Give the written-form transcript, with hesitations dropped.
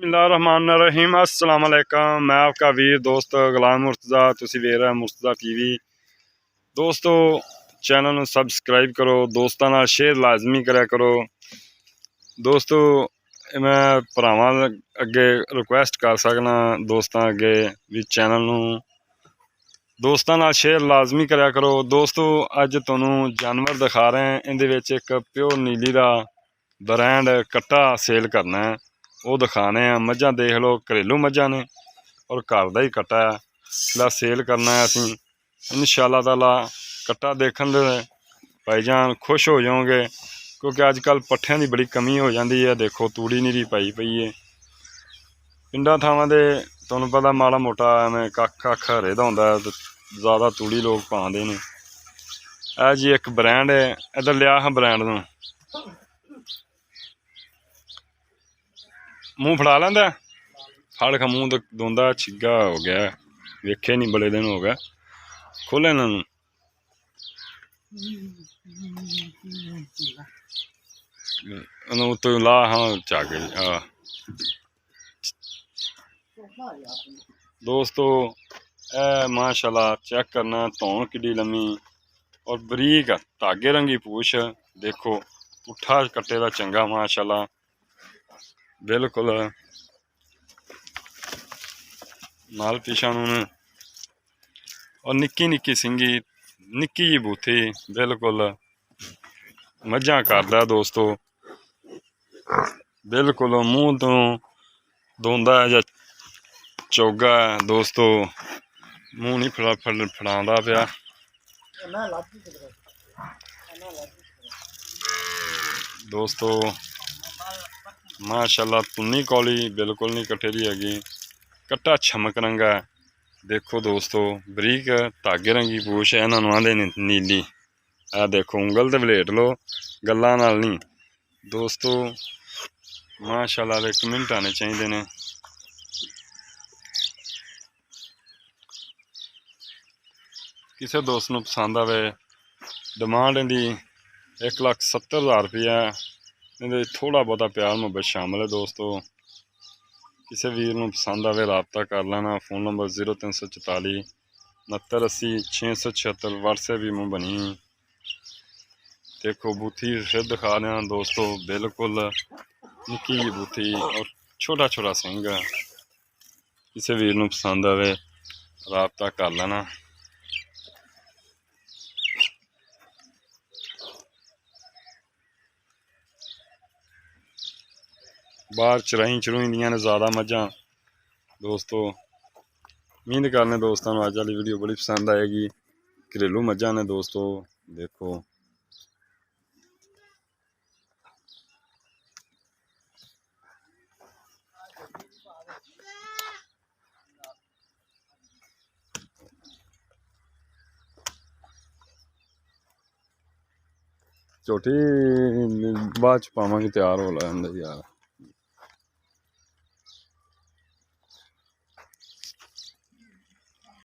बिस्मिल्लाहिर्रहमानिर्रहीम अस्सलाम वालेकुम। मैं आपका वीर दोस्त गुलाम मुर्तज़ा, तुसी वेख रहे मुर्तज़ा टीवी। दोस्तों चैनल में सबसक्राइब करो, दोस्तों नाल शेयर लाजमी करा करो। दोस्तों मैं भरावां अगे रिक्वेस्ट कर सकना दोस्तों अगे भी चैनल नूं दोस्तों नाल शेयर लाजमी करा करो। दोस्तों अज तुहानूं जानवर दिखा रहे हैं, इहदे विच एक प्योर नीली दा ब्रांड कट्टा सेल करना है, वो दिखाने हैं। मझां देख लो, घरेलू मझां ने और घर का ही कट्टा है, इसलिए सेल करना है असीं। इंशाअल्लाह ताला कट्टा देखण दे भाईजान खुश हो जाओगे, क्योंकि अजकल पट्ठियां की बड़ी कमी हो जाती है। देखो तूड़ी नीरी पाई पई है पिंडां थावां दे, तुहानूं पता माड़ा मोटा एवें कख हरे दा हुंदा है, ज़्यादा तूड़ी लोग पाउंदे ने। यह जी एक ब्रांड है, इधर लिया हाँ ब्रांड नूं मूँह फड़ा लैंदा, फड़ के मूँह धोंदा, छिगा हो गया, वेखे नहीं बड़े दिन हो गए। खोले इन्हों उत्तों ला हाँ झग दोस्तों ए माशाल्लाह चेक करना, धौन किड्डी लम्मी और बरीक धागे रंगी पूछ। देखो पुट्ठा कट्टे का चंगा माशाल्लाह बिल्कुल नाल पिछा और निक्की निक्की सिंगी, निक्की जी बूथी, बिल्कुल मझां करदा दोस्तों। बिल्कुल मूँह तो धोंदा है या चोगा है दोस्तों, मूँह नहीं फड़ांदा पिया। दोस्तों माशाल्लाह तुन्नी कौली बिल्कुल नहीं कट्ठे दी हैगी, कट्टा छमक रंगा है। देखो दोस्तों बरीक धागे रंगी पूछ, इन्होंने आंदे नीली। आ देखो उंगल ते वलेट लो, गल्लां नाल नहीं दोस्तों। माशाल्लाह एक मिनट आने चाहिए ने। किसी दोस्त नूं पसंद आवे, डिमांड इहदी 1,70,000 रुपया, इहदे थोड़ा बहुता प्यार मुहब्बत शामिल है दोस्तों। किसी वीर नूं पसंद आवे रबता कर लेना। फ़ोन नंबर 0344 6980 676, व्हाट्सएप भी मूँह बनी। देखो बूथी फिर दिखा देना दोस्तों, बिल्कुल निक्की जी बूथी और छोटा छोटा सिंग। किसी वीर नूं पसंद आवे रबता कर लेना। बाहर चराई चरूई दियां ने ज़्यादा मझां दोस्तों। उम्मीद करने दोस्तों अज वाली वीडियो बड़ी पसंद आएगी। घरेलू मझां ने दोस्तों, देखो झोटी बाद च पावांगे, तैयार हो लैंदे यार।